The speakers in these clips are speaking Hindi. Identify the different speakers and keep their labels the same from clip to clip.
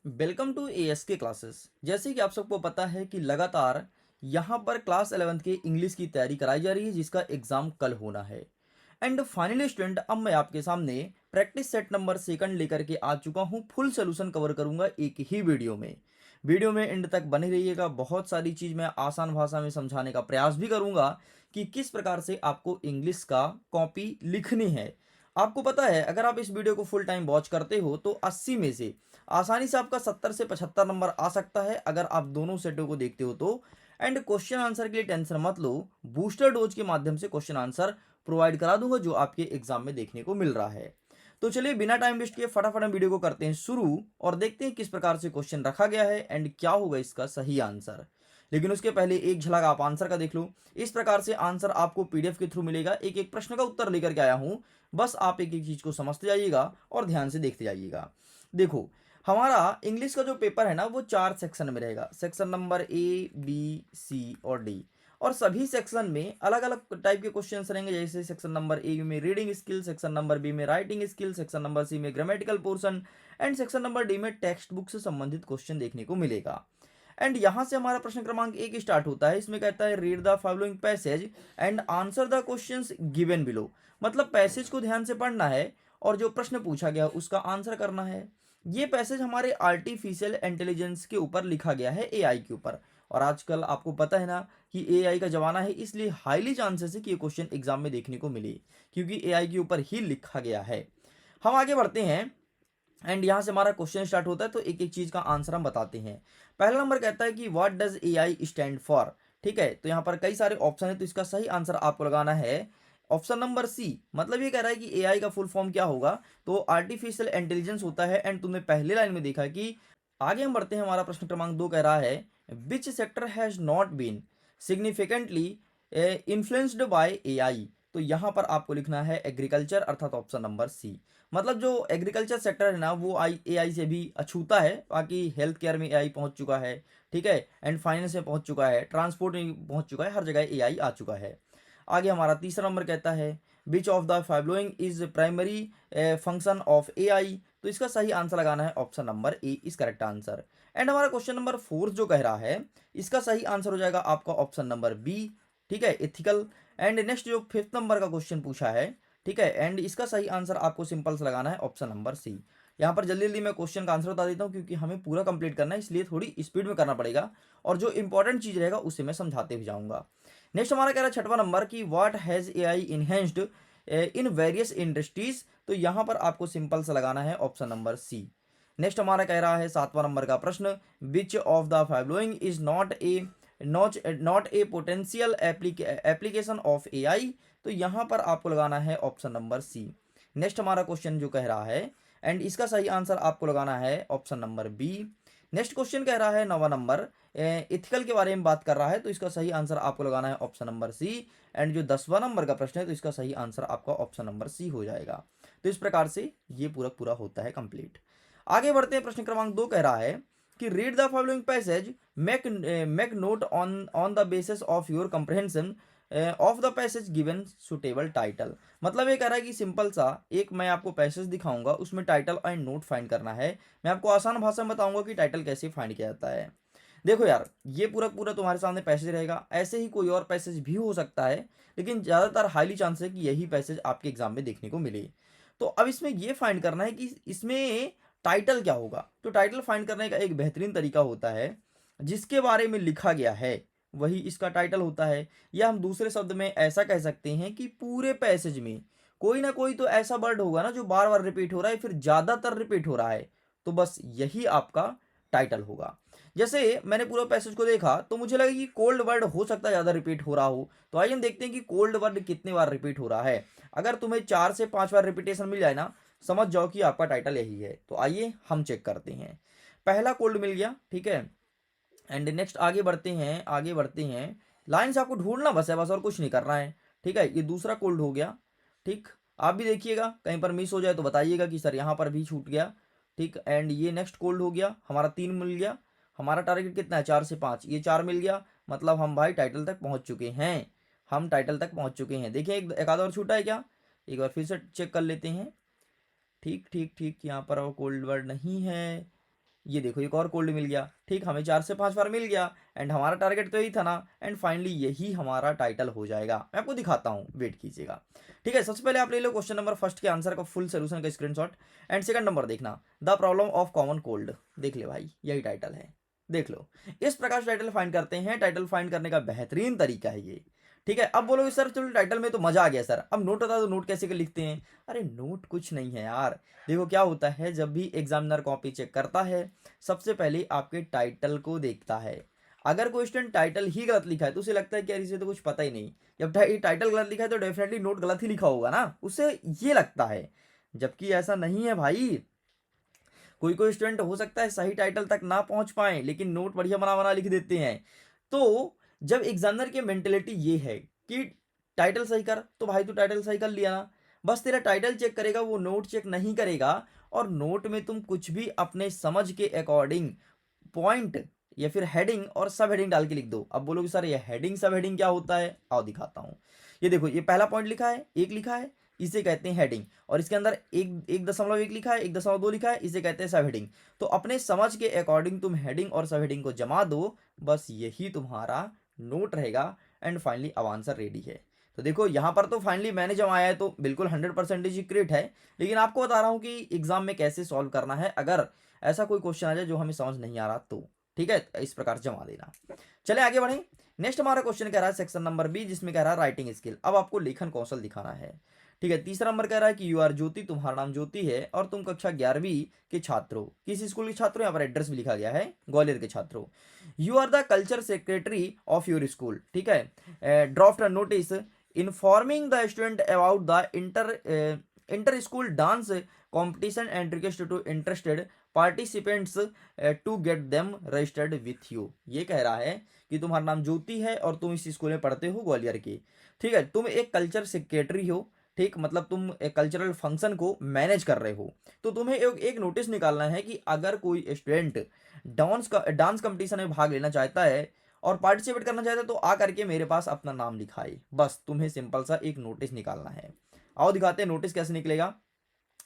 Speaker 1: Welcome to ask classes. जैसे कि आप सबको पता है कि लगातार यहाँ पर क्लास 11th के इंग्लिश की तैयारी कराई जा रही है, जिसका एग्ज़ाम कल होना है। एंड फाइनली स्टूडेंट, अब मैं आपके सामने प्रैक्टिस सेट नंबर सेकंड लेकर के आ चुका हूँ। फुल सोल्यूशन कवर करूंगा एक ही वीडियो में एंड तक बने रहिएगा। बहुत सारी चीज़ मैं आसान भाषा में समझाने का प्रयास भी करूंगा कि किस प्रकार से आपको इंग्लिश का कॉपी लिखनी है। आपको पता है, अगर आप इस वीडियो को फुल टाइम वॉच करते हो तो 80 में से आसानी से आपका 70 से 75 नंबर आ सकता है, अगर आप दोनों सेटों को देखते हो तो। एंड क्वेश्चन आंसर के लिए टेंशन मत लो, बूस्टर डोज के माध्यम से क्वेश्चन आंसर प्रोवाइड करा दूंगा, जो आपके एग्जाम में देखने को मिल रहा है। तो चलिए बिना टाइम वेस्ट किए फटाफट हम वीडियो को करते हैं शुरू और देखते हैं किस प्रकार से क्वेश्चन रखा गया है एंड क्या होगा इसका सही आंसर। लेकिन उसके पहले एक झलक आप आंसर का देख लो। इस प्रकार से आंसर आपको पीडीएफ के थ्रू मिलेगा। एक एक प्रश्न का उत्तर लेकर के आया हूं, बस आप एक एक चीज को समझते जाइएगा और ध्यान से देखते जाइएगा। देखो, हमारा इंग्लिश का जो पेपर है ना, वो 4 सेक्शन में रहेगा। सेक्शन नंबर ए, बी, सी और डी। और सभी सेक्शन में अलग अलग टाइप के क्वेश्चंस रहेंगे। जैसे सेक्शन नंबर ए में reading skill, section number B में writing skill, section number C में grammatical portion and section number D में टेक्स्ट बुक से संबंधित क्वेश्चन देखने को मिलेगा। एंड यहां से हमारा प्रश्न क्रमांक 1 स्टार्ट होता है। इसमें कहता है read the following passage and answer the questions given below. मतलब पैसेज को ध्यान से पढ़ना है और जो प्रश्न पूछा गया उसका आंसर करना है। ये पैसेज हमारे आर्टिफिशियल इंटेलिजेंस के ऊपर लिखा गया है, एआई के ऊपर। और आजकल आपको पता है ना कि एआई का जमाना है, इसलिए हाईली चांसेस है कि ये क्वेश्चन एग्जाम में देखने को मिले, क्योंकि एआई के ऊपर ही लिखा गया है। हम आगे बढ़ते हैं एंड यहाँ से हमारा क्वेश्चन स्टार्ट होता है, तो एक एक चीज का आंसर हम बताते हैं। पहला नंबर कहता है कि what does AI stand for. ठीक है, तो यहाँ पर कई सारे ऑप्शन है, तो इसका सही आंसर आपको लगाना है ऑप्शन नंबर सी। मतलब ये कह रहा है कि एआई का फुल फॉर्म क्या होगा, तो आर्टिफिशियल इंटेलिजेंस होता है। एंड तुमने पहले लाइन में देखा कि आगे हम बढ़ते हैं। हमारा प्रश्न क्रमांक 2 कह रहा है which sector has not been significantly influenced by AI. तो यहाँ पर आपको लिखना है एग्रीकल्चर, अर्थात ऑप्शन नंबर सी। मतलब जो एग्रीकल्चर सेक्टर है ना, वो एआई से भी अछूता है। बाकी हेल्थ केयर में एआई पहुंच चुका है, ठीक है, एंड फाइनेंस में पहुंच चुका है, ट्रांसपोर्ट में पहुंच चुका है, हर जगह एआई आ चुका है। आगे हमारा तीसरा नंबर कहता है which of the following is primary function of AI. तो इसका सही आंसर लगाना है option number A is correct answer. And हमारा क्वेश्चन नंबर 4 जो कह रहा है, इसका सही आंसर हो जाएगा आपका ऑप्शन नंबर बी, ठीक है, एथिकल। एंड नेक्स्ट जो 5th नंबर का क्वेश्चन पूछा है, ठीक है, एंड इसका सही आंसर आपको सिंपल से लगाना है ऑप्शन नंबर सी। यहाँ पर जल्दी जल्दी मैं क्वेश्चन का आंसर बता देता हूँ, क्योंकि हमें पूरा कंप्लीट करना है, इसलिए थोड़ी स्पीड में करना पड़ेगा और जो इंपॉर्टेंट चीज रहेगा उसे मैं समझाते भी जाऊंगा। नेक्स्ट हमारा कह रहा है छठवां नंबर की what has AI enhanced in various industries. तो यहाँ पर आपको सिंपल से लगाना है ऑप्शन नंबर सी। नेक्स्ट हमारा कह रहा है 7वां नंबर का प्रश्न which of the following is not a potential application of AI. तो यहाँ पर आपको लगाना है ऑप्शन नंबर सी। नेक्स्ट हमारा क्वेश्चन जो कह रहा है एंड इसका सही आंसर आपको लगाना है option number B. Next question कह रहा है 9वां नंबर इथिकल के बारे में बात कर रहा है, तो इसका सही आंसर आपको लगाना है ऑप्शन नंबर सी। एंड जो 10वां नंबर का प्रश्न है, तो इसका सही आंसर आपका ऑप्शन नंबर सी हो जाएगा। तो इस प्रकार से ये पूरा पूरा होता है कंप्लीट। आगे बढ़ते हैं। प्रश्न क्रमांक 2 कह रहा है कि read the following passage, make note on on the basis of your comprehension of the passage given suitable title. मतलब ये कह रहा है कि सिंपल सा एक मैं आपको पैसेज दिखाऊंगा, उसमें टाइटल एंड नोट फाइंड करना है। मैं आपको आसान भाषा में बताऊंगा कि टाइटल कैसे फाइंड किया जाता है। देखो यार, ये पूरा पूरा तुम्हारे सामने पैसेज रहेगा, ऐसे ही कोई और पैसेज भी हो सकता है, लेकिन ज़्यादातर हाईली चांस है कि यही पैसेज आपके एग्जाम में देखने को मिले। तो अब इसमें ये फाइंड करना है कि इसमें टाइटल क्या होगा। तो टाइटल फाइंड करने का एक बेहतरीन तरीका होता है, जिसके बारे में लिखा गया है वही इसका टाइटल होता है। या हम दूसरे शब्द में ऐसा कह सकते हैं कि पूरे पैसेज में कोई ना कोई तो ऐसा वर्ड होगा ना जो बार बार रिपीट हो रहा है, फिर ज़्यादातर रिपीट हो रहा है, तो बस यही आपका टाइटल होगा। जैसे मैंने पूरा पैसेज को देखा तो मुझे लगा कि कोल्ड वर्ड हो सकता है ज़्यादा रिपीट हो रहा हो, तो आइए हम देखते हैं कि कोल्ड वर्ड कितने बार रिपीट हो रहा है। अगर तुम्हें 4 से 5 बार रिपीटेशन मिल जाए ना, समझ जाओ कि आपका टाइटल यही है। तो आइए हम चेक करते हैं। पहला कोल्ड मिल गया, ठीक है, एंड नेक्स्ट आगे बढ़ते हैं, आगे बढ़ते हैं। लाइन से आपको ढूंढना बस है, बस और कुछ नहीं करना है, ठीक है। ये दूसरा कोल्ड हो गया, ठीक। आप भी देखिएगा कहीं पर मिस हो जाए तो बताइएगा कि सर यहाँ पर भी छूट गया, ठीक। एंड ये नेक्स्ट कोल्ड हो गया, हमारा 3 मिल गया। हमारा टारगेट कितना है, 4 से 5, ये 4 मिल गया। मतलब हम भाई टाइटल तक पहुँच चुके हैं, हम टाइटल तक पहुँच चुके हैं। देखिए एक आधा और छूटा है क्या, एक बार फिर से चेक कर लेते हैं। ठीक ठीक ठीक, यहाँ पर कोल्ड वर्ड नहीं है। ये देखो एक और कोल्ड मिल गया, ठीक, हमें 4 से 5 बार मिल गया एंड हमारा टारगेट तो यही था ना, एंड फाइनली यही हमारा टाइटल हो जाएगा। मैं आपको दिखाता हूँ, वेट कीजिएगा। ठीक है, सबसे पहले आप ले लो क्वेश्चन नंबर फर्स्ट के आंसर का फुल सोल्यूशन का स्क्रीनशॉट, एंड सेकंड नंबर देखना, the problem of common cold. देख ले भाई, यही टाइटल है, देख लो। इस प्रकार से टाइटल फाइंड करते हैं, टाइटल फाइंड करने का बेहतरीन तरीका है ये। ठीक है, अब बोलोगे सर चलो टाइटल में तो मजा आ गया सर, अब नोट बता दो, नोट कैसे लिखते हैं। अरे नोट कुछ नहीं है यार, देखो क्या होता है, जब भी एग्जामिनर कॉपी चेक करता है सबसे पहले आपके टाइटल को देखता है। अगर कोई स्टूडेंट टाइटल ही गलत लिखा है तो उसे लगता है कि यार इसे तो कुछ पता ही नहीं। जब टाइटल गलत लिखा है तो डेफिनेटली नोट गलत ही लिखा होगा ना, उसे ये लगता है, जबकि ऐसा नहीं है भाई। कोई कोई स्टूडेंट हो सकता है सही टाइटल तक ना पहुंच पाए लेकिन नोट बढ़िया बना बना लिख देते हैं। तो जब एग्जामिनर की मेंटेलिटी ये है कि टाइटल सही कर, तो भाई तू टाइटल सही कर लिया ना, बस तेरा टाइटल चेक करेगा, वो नोट चेक नहीं करेगा। और नोट में तुम कुछ भी अपने समझ के अकॉर्डिंग पॉइंट या फिर हेडिंग और सब हेडिंग डाल के लिख दो। अब बोलोगे सर ये हेडिंग सब हेडिंग क्या होता है, आओ दिखाता हूँ। ये देखो, ये पहला पॉइंट लिखा है, एक लिखा है, इसे कहते हैं हेडिंग, और इसके अंदर 1.1 लिखा है, 1.2 लिखा है, इसे कहते हैं सब हेडिंग। तो अपने समझ के अकॉर्डिंग तुम हेडिंग और सब हेडिंग को जमा दो, बस यही तुम्हारा नोट रहेगा, एंड फाइनली अब आंसर रेडी है। तो देखो यहाँ पर तो फाइनली मैंने जब आया है तो बिल्कुल 100% क्रेडिट है, लेकिन आपको बता रहा हूँ कि एग्जाम में कैसे सॉल्व करना है अगर ऐसा कोई क्वेश्चन आ जाए जो हमें समझ नहीं आ रहा तो। ठीक है, इस प्रकार जमा देना। चले आगे बढ़े। नेक्स्ट हमारा क्वेश्चन कह रहा है सेक्शन नंबर बी, जिसमें कह रहा है राइटिंग स्किल। अब आपको लेखन कौशल दिखाना है। ठीक है, तीसरा नंबर कह रहा है कि यू आर ज्योति, तुम्हारा नाम ज्योति है और तुम कक्षा 11वीं के छात्र हो। किस स्कूल के छात्र हो, यहाँ पर एड्रेस भी लिखा गया है, ग्वालियर के छात्र हो। You are the culture secretary of your school. ठीक है, draft a notice informing the student about the inter school dance competition and request to interested participants to get them registered with you। ये कह रहा है कि तुम्हारा नाम ज्योति है और तुम इस स्कूल में पढ़ते हो ग्वालियर के। ठीक है, तुम एक कल्चर सेक्रेटरी हो, ठीक, मतलब तुम एक कल्चरल फंक्शन को मैनेज कर रहे हो। तो तुम्हें एक नोटिस निकालना है कि अगर कोई स्टूडेंट डांस कंपटीशन में भाग लेना चाहता है और पार्टिसिपेट करना चाहता है तो आ करके मेरे पास अपना नाम लिखाए। बस तुम्हें सिंपल सा एक नोटिस निकालना है। आओ दिखाते हैं नोटिस कैसे निकलेगा।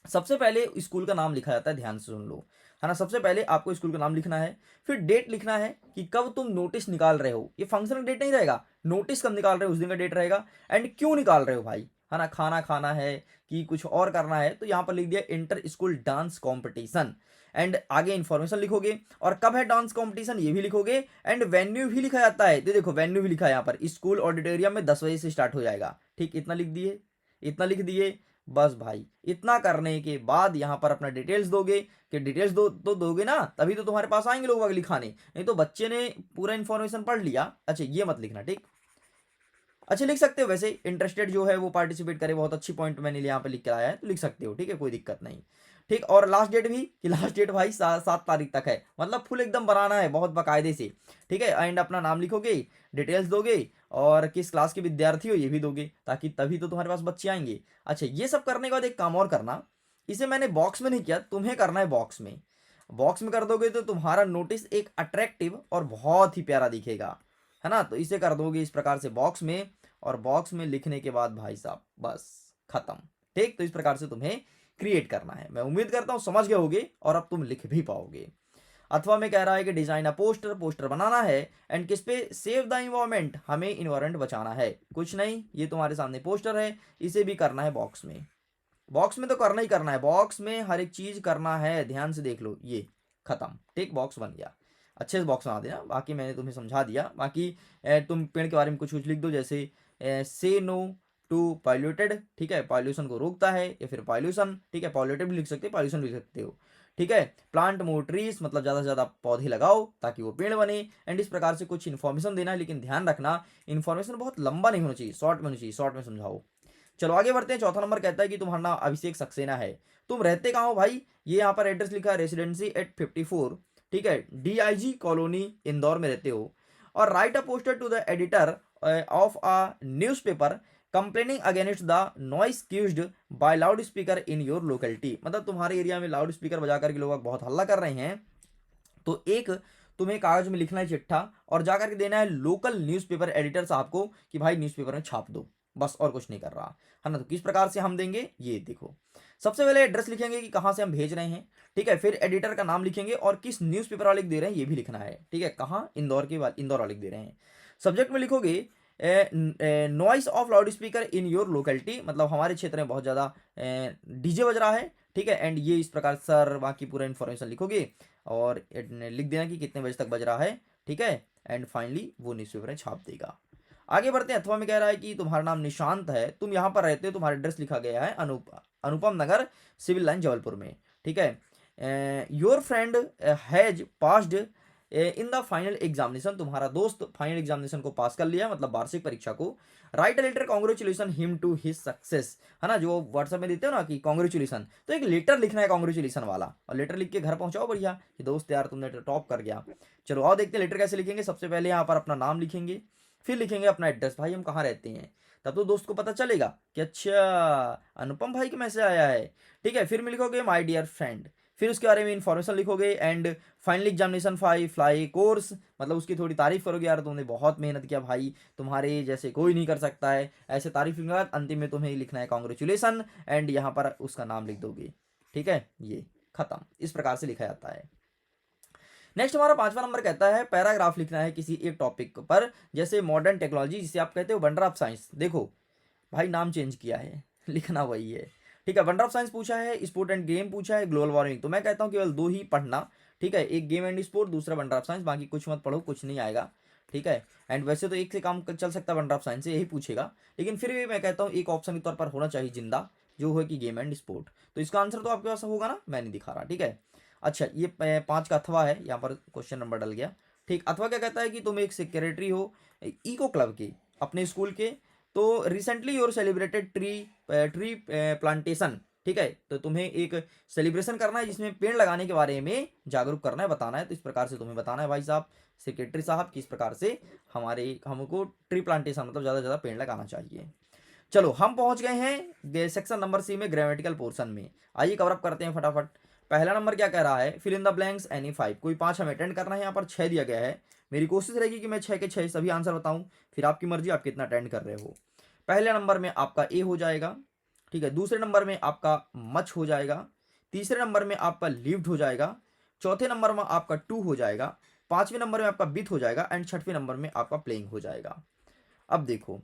Speaker 1: सबसे पहले स्कूल का नाम लिखा जाता है, ध्यान से सुन लो, है ना। सबसे पहले आपको स्कूल का नाम लिखना है, फिर डेट लिखना है कि कब तुम नोटिस निकाल रहे हो। ये फंक्शन का डेट नहीं रहेगा, नोटिस कब निकाल रहे हो उस दिन का डेट रहेगा, एंड क्यों निकाल रहे हो भाई, है ना। खाना खाना है कि कुछ और करना है, तो यहाँ पर लिख दिया inter school dance competition, and आगे इन्फॉर्मेशन लिखोगे और कब है डांस कॉम्पिटिशन ये भी लिखोगे, एंड वेन्यू भी लिखा जाता है। तो देखो वेन्यू भी लिखा है यहाँ पर, स्कूल ऑडिटोरियम में 10 बजे से स्टार्ट हो जाएगा। ठीक, इतना लिख दिए, इतना लिख दिए। बस भाई इतना करने के बाद यहाँ पर अपना डिटेल्स दोगे, कि डिटेल्स तो दोगे ना, तभी तो तुम्हारे पास आएंगे लोग वाग लिखाने, नहीं तो बच्चे ने पूरा इन्फॉर्मेशन पढ़ लिया। अच्छा ये मत लिखना, ठीक। अच्छा लिख सकते हो, वैसे इंटरेस्टेड जो है वो पार्टिसिपेट करे, बहुत अच्छी पॉइंट मैंने यहाँ पे लिख कर आया है, तो लिख सकते हो, ठीक है, कोई दिक्कत नहीं। ठीक, और लास्ट डेट भी, कि लास्ट डेट भाई 7 तारीख तक है, मतलब फुल एकदम बनाना है बहुत बाकायदे से। ठीक है, एंड अपना नाम लिखोगे, डिटेल्स दोगे और किस क्लास के विद्यार्थी हो ये भी दोगे, ताकि तभी तो तुम्हारे पास बच्चे आएंगे। अच्छा ये सब करने के बाद एक काम और करना, इसे मैंने बॉक्स में नहीं किया, तुम्हें करना है बॉक्स में। बॉक्स में कर दोगे तो तुम्हारा नोटिस एक अट्रैक्टिव और बहुत ही प्यारा दिखेगा, है ना। तो इसे कर दोगे इस प्रकार से बॉक्स में, और बॉक्स में लिखने के बाद भाई साहब बस खत्म। ठीक, तो इस प्रकार से तुम्हें क्रिएट करना है। मैं उम्मीद करता हूं समझ गए होगे और अब तुम लिख भी पाओगे। अथवा में कह रहा है कि डिजाइन अ पोस्टर, पोस्टर बनाना है, एंड किस पे, सेव द इन्वायरमेंट, हमें इन्वायरमेंट बचाना है। कुछ नहीं, ये तुम्हारे सामने पोस्टर है, इसे भी करना है बॉक्स में। बॉक्स में तो करना ही करना है, बॉक्स में हर एक चीज करना है, ध्यान से देख लो, ये खत्म। ठीक, बॉक्स बन गया, अच्छे से बॉक्स बना देना। बाकी मैंने तुम्हें समझा दिया। बाकी तुम पेड़ के बारे में कुछ कुछ लिख दो, जैसे से नो टू पॉल्यूटेड, ठीक है, पॉल्यूशन को रोकता है, या फिर पॉल्यूशन, ठीक है, पॉल्यूटेड भी लिख सकते हो, पॉल्यूशन भी लिख सकते हो। ठीक है, प्लांट मोर ट्रीज, मतलब ज़्यादा से ज़्यादा पौधे लगाओ ताकि वो पेड़ बने, एंड इस प्रकार से कुछ इन्फॉर्मेशन देना है, लेकिन ध्यान रखना इन्फॉर्मेशन बहुत लंबा नहीं होना चाहिए, शॉर्ट में होना चाहिए, शॉर्ट में समझाओ। चलो आगे बढ़ते हैं। चौथा नंबर कहता है कि तुम्हारा नाम अभिषेक सक्सेना है, तुम रहते कहाँ हो भाई। ये यहाँ पर एड्रेस लिखा है, रेसिडेंसी एट 54, ठीक है, DIG कॉलोनी इंदौर में रहते हो। और write a poster to the editor of a newspaper complaining against the noise caused by loudspeaker in your locality, मतलब तुम्हारे एरिया में लाउड स्पीकर बजा करके लोग बहुत हल्ला कर रहे हैं। तो एक तुम्हें कागज में लिखना है चिट्ठा और जाकर के देना है लोकल न्यूज़पेपर एडिटर साहब को कि भाई न्यूज़पेपर में छाप दो, बस और कुछ नहीं कर रहा, है ना। तो किस प्रकार से हम देंगे ये देखो। सबसे पहले एड्रेस लिखेंगे कि कहाँ से हम भेज रहे हैं, ठीक है। फिर एडिटर का नाम लिखेंगे और किस न्यूज़पेपर वाले को दे रहे हैं ये भी लिखना है, ठीक है। कहाँ, इंदौर वाले को दे रहे हैं। सब्जेक्ट में लिखोगे noise of loud speaker in your locality, मतलब हमारे क्षेत्र में बहुत ज़्यादा डीजे बज रहा है, ठीक है। एंड ये इस प्रकार सर बाकी पूरा इन्फॉर्मेशन लिखोगे और लिख देना कि कितने बजे तक बज रहा है, ठीक है। एंड फाइनली वो न्यूज़पेपर छाप देगा। आगे बढ़ते हैं। अथवा में कह रहा है कि तुम्हारा नाम निशांत है, तुम यहाँ पर रहते हो, तुम्हारा एड्रेस लिखा गया है अनुपम नगर, सिविल लाइन जबलपुर में, ठीक है। Your friend has passed in the final examination, तुम्हारा दोस्त फाइनल एग्जामिनेशन को पास कर लिया, मतलब वार्षिक परीक्षा को। Write a letter congratulation him to his success, है ना, जो व्हाट्सएप में देते हो ना कि कॉन्ग्रेचुलेशन, तो एक लेटर लिखना है कॉन्ग्रेचुलेशन वाला, और लेटर लिख के घर पहुंचाओ बढ़िया कि दोस्त यार तुमने टॉप कर गया। चलो आओ देखते हैं लेटर कैसे लिखेंगे। सबसे पहले यहाँ पर अपना नाम लिखेंगे, फिर लिखेंगे अपना एड्रेस, भाई हम कहाँ रहते हैं, तब तो दोस्त को पता चलेगा कि अच्छा अनुपम भाई के मैसेज आया है, ठीक है। फिर में लिखोगे माय डियर फ्रेंड, फिर उसके बारे में इन्फॉर्मेशन लिखोगे। And final examination fly course, मतलब उसकी थोड़ी तारीफ करोगे, यार तुमने बहुत मेहनत किया भाई, तुम्हारे जैसे कोई नहीं कर सकता है, ऐसे तारीफ लिखने के बाद अंतिम में तुम्हें लिखना है कॉन्ग्रेचुलेसन, एंड यहाँ पर उसका नाम लिख दोगे, ठीक है। ये खत्म, इस प्रकार से लिखा जाता है। नेक्स्ट हमारा 5वां नंबर कहता है पैराग्राफ लिखना है किसी एक टॉपिक पर, जैसे मॉडर्न टेक्नोलॉजी, जिसे आप कहते हो वंडर ऑफ साइंस। देखो भाई नाम चेंज किया है लिखना वही है, ठीक है। वंडर ऑफ साइंस पूछा है, स्पोर्ट एंड गेम पूछा है, ग्लोबल वार्मिंग, तो मैं कहता हूँ केवल 2 ही पढ़ना, ठीक है। एक गेम एंड स्पोर्ट, दूसरा वंडर ऑफ साइंस, बाकी कुछ मत पढ़ो, कुछ नहीं आएगा, ठीक है। एंड वैसे तो एक से काम चल सकता है, वंडर ऑफ साइंस से यही पूछेगा, लेकिन फिर भी मैं कहता हूँ एक ऑप्शन के तौर पर होना चाहिए जिंदा, जो है कि गेम एंड स्पोर्ट। तो इसका आंसर तो आपके पास होगा ना, मैं नहीं दिखा रहा, ठीक है। अच्छा ये 5 का अथवा है, यहाँ पर क्वेश्चन नंबर डल गया, ठीक। अथवा क्या कहता है कि तुम एक सेक्रेटरी हो इको क्लब के अपने स्कूल के, तो recently your celebrated tree plantation, ठीक है। तो तुम्हें एक सेलिब्रेशन करना है जिसमें पेड़ लगाने के बारे में जागरूक करना है, बताना है, तो इस प्रकार से तुम्हें बताना है भाई साहब, सेक्रेटरी साहब, किस प्रकार से हमको ट्री प्लांटेशन मतलब ज़्यादा से ज़्यादा पेड़ लगाना चाहिए। चलो हम पहुंच गए हैं सेक्शन नंबर सी में, ग्रामेटिकल पोर्शन में। आइए कवर अप करते हैं फटाफट। पहला नंबर क्या कह रहा है, fill in the blanks any 5, कोई 5 हमें अटेंड करना है, यहाँ पर 6 दिया गया है। मेरी कोशिश रहेगी कि मैं 6 के 6 सभी आंसर बताऊं, फिर आपकी मर्जी आप कितना अटेंड कर रहे हो। पहले नंबर में आपका ए हो जाएगा, ठीक है। दूसरे नंबर में आपका मच हो जाएगा, तीसरे नंबर में आपका लिव्ड हो जाएगा, चौथे नंबर में आपका टू हो जाएगा, पांचवें नंबर में आपका बिथ हो जाएगा, एंड छठवें नंबर में आपका प्लेइंग हो जाएगा। अब देखो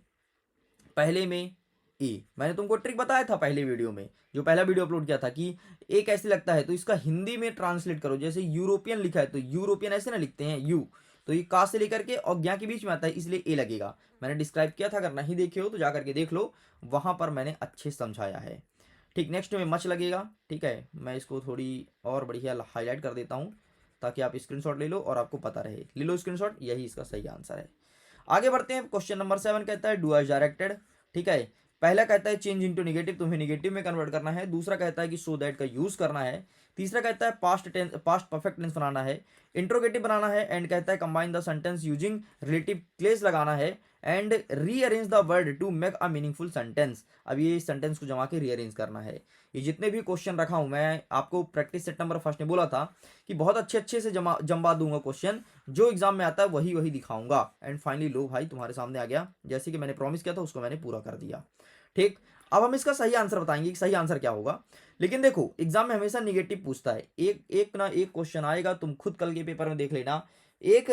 Speaker 1: पहले में ए, मैंने तुमको ट्रिक बताया था पहले वीडियो में, जो पहला वीडियो अपलोड किया था, कि ए कैसे लगता है, तो इसका हिंदी में ट्रांसलेट करो। जैसे यूरोपियन लिखा है तो यूरोपियन ऐसे ना लिखते हैं यू, तो ये का से लेकर के और ज्ञा के बीच में आता है, इसलिए ए लगेगा। मैंने डिस्क्राइब किया था, अगर नहीं देखे हो तो जा करके देख लो, वहां पर मैंने अच्छे से समझाया है, ठीक। नेक्स्ट में मच लगेगा, ठीक है। मैं इसको थोड़ी और बढ़िया हाईलाइट कर देता हूँ ताकि आप स्क्रीनशॉट ले लो और आपको पता रहे, ले लो स्क्रीनशॉट, यही इसका सही आंसर है। आगे बढ़ते हैं। क्वेश्चन नंबर 7 कहता है डू एज डायरेक्टेड, ठीक है। पहला कहता है चेंज इनटू नेगेटिव, तुम्हें नेगेटिव में कन्वर्ट करना है। दूसरा कहता है कि सो दैट का यूज करना है। तीसरा कहता है पास्ट परफेक्ट टेंस बनाना है, इंट्रोगेटिव बनाना है। एंड कहता है combine the sentence using relative clause लगाना है, and rearrange the word to make a meaningful sentence. अब ये सेंटेंस को जमा के रीअरेंज करना है। ये जितने भी क्वेश्चन रखा हूं, मैं आपको प्रैक्टिस सेट नंबर फर्स्ट में बोला था कि बहुत अच्छे अच्छे से जमा दूंगा क्वेश्चन, जो एग्जाम में आता है वही वही दिखाऊंगा। एंड फाइनली लो भाई तुम्हारे सामने आ गया, जैसे कि मैंने प्रॉमिस किया था उसको मैंने पूरा कर दिया, ठीक। अब हम इसका सही आंसर बताएंगे कि सही आंसर क्या होगा। लेकिन देखो एग्जाम में हमेशा निगेटिव पूछता है, एक ना एक क्वेश्चन आएगा, तुम खुद कल के पेपर में देख लेना। एक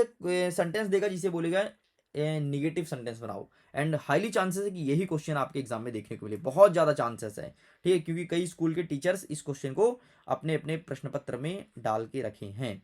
Speaker 1: सेंटेंस देगा जिसे बोलेगा निगेटिव सेंटेंस बनाओ, एंड हाईली चांसेस है कि यही क्वेश्चन आपके एग्जाम में देखने को मिले, बहुत ज़्यादा चांसेस है, ठीक है। क्योंकि कई स्कूल के टीचर्स इस क्वेश्चन को अपने अपने प्रश्न पत्र में डाल के रखे हैं।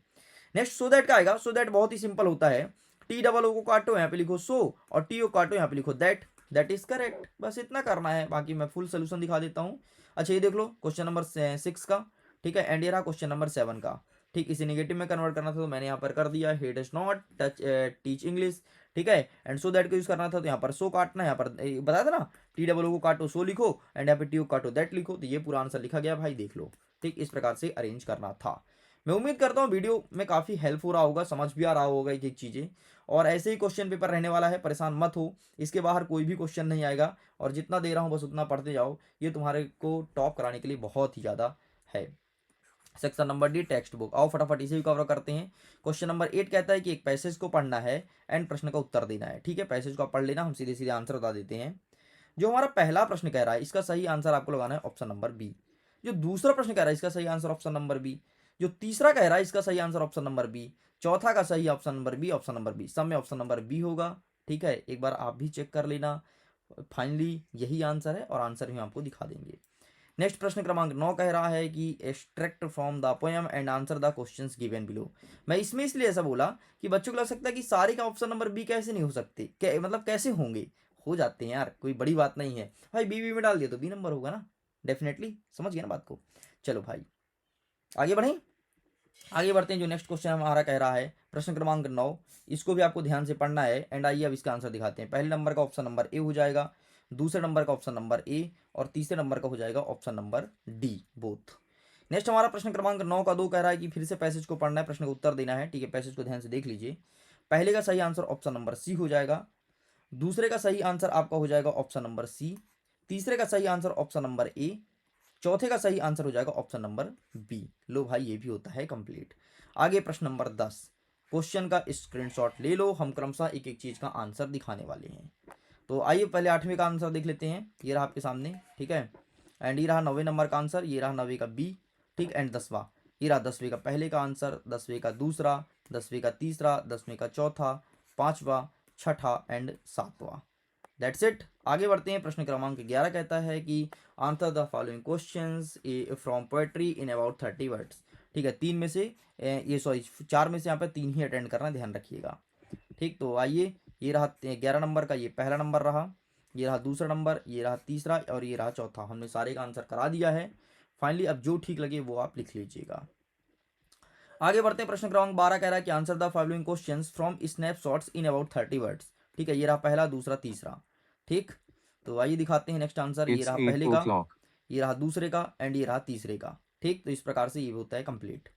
Speaker 1: नेक्स्ट सो दैट का आएगा। सो दैट बहुत ही सिंपल होता है, टी डबल ओ को काटो, यहाँ पे लिखो सो, और टी ओ काटो, यहाँ पे लिखो दैट इज करेक्ट, बस इतना करना है। बाकी मैं फुल सोल्यूशन दिखा देता हूँ। अच्छा ये देख लो क्वेश्चन नंबर 6 का, ठीक है। एंड ये रहा क्वेश्चन नंबर 7 का, ठीक। इसे नेगेटिव में कन्वर्ट करना था तो मैंने यहाँ पर कर दिया, he does not touch teach English, ठीक है। एंड सो दैट को यूज करना था तो यहाँ पर सो काटना है, यहाँ पर बताया था ना, टी डबल ओ को काटो सो लिखो, एंड यहाँ पे टी ओ काटो दैट लिखो, तो ये पूरा आंसर लिखा गया भाई, देख लो, ठीक। इस प्रकार से अरेंज करना था। मैं उम्मीद करता हूँ वीडियो में काफ़ी हेल्प हो रहा होगा, समझ भी आ रहा होगा एक एक चीज़ें, और ऐसे ही क्वेश्चन पेपर रहने वाला है, परेशान मत हो। इसके बाहर कोई भी क्वेश्चन नहीं आएगा, और जितना दे रहा हूँ बस उतना पढ़ते जाओ, ये तुम्हारे को टॉप कराने के लिए बहुत ही ज़्यादा है। Section number D text book, आओ फटाफट इसे भी कवर करते हैं। क्वेश्चन नंबर 8 कहता है कि एक पैसेज को पढ़ना है एंड प्रश्न का उत्तर देना है, ठीक है। पैसेज को आप पढ़ लेना, हम सीधे सीधे आंसर बता देते हैं। जो हमारा पहला प्रश्न कह रहा है, इसका सही आंसर आपको लगाना है ऑप्शन नंबर बी, जो दूसरा प्रश्न कह रहा है इसका सही आंसर ऑप्शन नंबर बी, जो तीसरा कह रहा है इसका सही आंसर ऑप्शन नंबर बी, चौथा का सही option number B, option number B, सब में ऑप्शन नंबर बी होगा। ठीक है, एक बार आप भी चेक कर लेना। फाइनली यही आंसर है और आंसर भी हम आपको दिखा देंगे। नेक्स्ट प्रश्न क्रमांक 9 कह रहा है कि extract from the poem and answer the questions given below. मैं इसमें इसलिए ऐसा बोला कि बच्चों को लग सकता है कि सारे का ऑप्शन नंबर बी कैसे नहीं हो सकते, मतलब कैसे होंगे, हो जाते हैं यार, कोई बड़ी बात नहीं है भाई। बी में डाल दिया तो बी नंबर होगा ना, डेफिनेटली, समझ गया ना बात को। चलो भाई आगे बढ़ें, आगे बढ़ते हैं। जो नेक्स्ट क्वेश्चन हमारा कह रहा है प्रश्न क्रमांक 9, इसको भी आपको ध्यान से पढ़ना है। एंड आइए अब इसका आंसर दिखाते हैं। पहले नंबर का ऑप्शन नंबर ए हो जाएगा, दूसरे नंबर का ऑप्शन नंबर ए, और तीसरे नंबर का हो जाएगा option number D, both. Next हमारा प्रश्न क्रमांक 9 का 2 कह रहा है कि फिर से पैसेज को पढ़ना है, प्रश्न का उत्तर देना है। ठीक है, पैसेज को ध्यान से देख लीजिए। पहले का सही आंसर ऑप्शन नंबर सी हो जाएगा, दूसरे का सही आंसर आपका हो जाएगा ऑप्शन नंबर सी, तीसरे का सही आंसर ऑप्शन नंबर ए, चौथे का सही आंसर हो जाएगा ऑप्शन नंबर बी। लो भाई ये भी होता है कंप्लीट। आगे प्रश्न नंबर 10, क्वेश्चन का स्क्रीनशॉट ले लो, हम क्रमशः एक एक चीज का आंसर दिखाने वाले हैं। तो आइए पहले 8वें का आंसर देख लेते हैं, ये रहा आपके सामने। ठीक है, एंड ये रहा 9वें नंबर का आंसर, ये रहा 9वें का बी। ठीक, एंड 10वां, ये रहा 10वें का पहले का आंसर, 10वें का दूसरा, 10वें का तीसरा, 10वें का चौथा, 5वां, छठा एंड 7वां। That's it. आगे बढ़ते हैं। प्रश्न क्रमांक 11 कहता है कि answer the following questions from poetry in about 30 words. ठीक है, 3 में से ये सॉरी 4 में से यहाँ पे 3 ही अटेंड करना, ध्यान रखिएगा। ठीक, तो आइए, ये रहा 11 नंबर का, ये पहला नंबर रहा, ये रहा दूसरा नंबर, ये रहा तीसरा और ये रहा चौथा। हमने सारे का आंसर करा दिया है। फाइनली अब जो ठीक लगे वो आप लिख लीजिएगा। आगे बढ़ते हैं। प्रश्न क्रमांक 12 कह रहा है कि answer the following questions from snapshots in about 30 words. ठीक है, ये रहा पहला, दूसरा, तीसरा। ठीक, तो आइए दिखाते हैं नेक्स्ट आंसर। ये
Speaker 2: It's
Speaker 1: रहा
Speaker 2: 8
Speaker 1: पहले का,
Speaker 2: o'clock.
Speaker 1: ये रहा दूसरे का एंड ये रहा तीसरे का। ठीक, तो इस प्रकार से ये होता है कंप्लीट।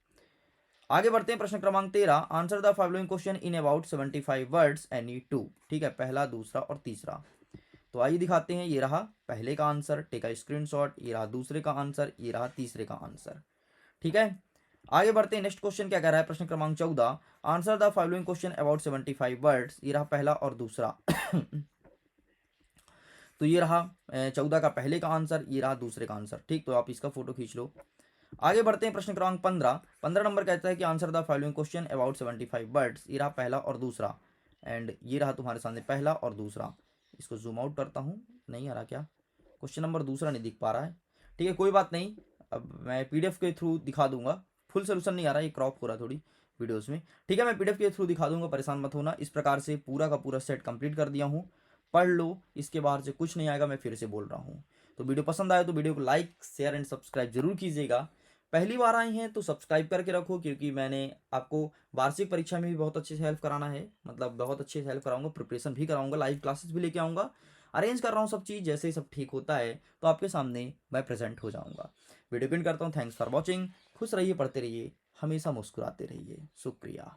Speaker 1: आगे बढ़ते हैं। प्रश्न क्रमांक 13, answer the following question in about 75 words any two. ठीक है, पहला, दूसरा और तीसरा। तो आइए दिखाते हैं। ये रहा पहले का आंसर, टेक अ स्क्रीनशॉट, ये रहा दूसरे का आंसर, ये रहा तीसरे का आंसर। ठीक है, आगे बढ़ते हैं। नेक्स्ट क्वेश्चन क्या कह रहा है, प्रश्न क्रमांक 14, answer the following question about 75 words. ये रहा पहला और दूसरा तो ये रहा 14 का पहले का आंसर, ये रहा दूसरे का आंसर। ठीक, तो आप इसका फोटो खींच लो। आगे बढ़ते हैं। प्रश्न क्रमांक 15 नंबर कहता है कि answer the following question about 75 words. ये रहा पहला और दूसरा, एंड ये रहा तुम्हारे सामने पहला और दूसरा। इसको जूम आउट करता हूँ, नहीं आ रहा क्या, क्वेश्चन नंबर दूसरा नहीं दिख पा रहा है। ठीक है, कोई बात नहीं, अब मैं पीडीएफ के थ्रू दिखा दूंगा। फुल सोल्यूशन नहीं आ रहा, ये क्रॉप हो रहा है थोड़ी वीडियोस में। ठीक है, मैं पीडीएफ के थ्रू दिखा दूंगा, परेशान मत होना। इस प्रकार से पूरा का पूरा सेट कंप्लीट कर दिया हूँ, पढ़ लो, इसके बाहर से कुछ नहीं आएगा, मैं फिर से बोल रहा हूँ। तो वीडियो पसंद आए तो वीडियो को लाइक, शेयर एंड सब्सक्राइब जरूर कीजिएगा। पहली बार आए हैं तो सब्सक्राइब करके रखो, क्योंकि मैंने आपको वार्षिक परीक्षा में भी बहुत अच्छे से हेल्प कराना है, मतलब बहुत अच्छे से हेल्प कराऊंगा, प्रिपरेशन भी कराऊंगा, लाइव क्लासेस भी लेके आऊँगा, अरेंज कर रहा हूँ सब चीज़। जैसे ही सब ठीक होता है तो आपके सामने मैं प्रेजेंट हो जाऊँगा। वीडियो पिन करता हूँ। Thanks for watching. खुश रहिए, पढ़ते रहिए, हमेशा मुस्कुराते रहिए। शुक्रिया।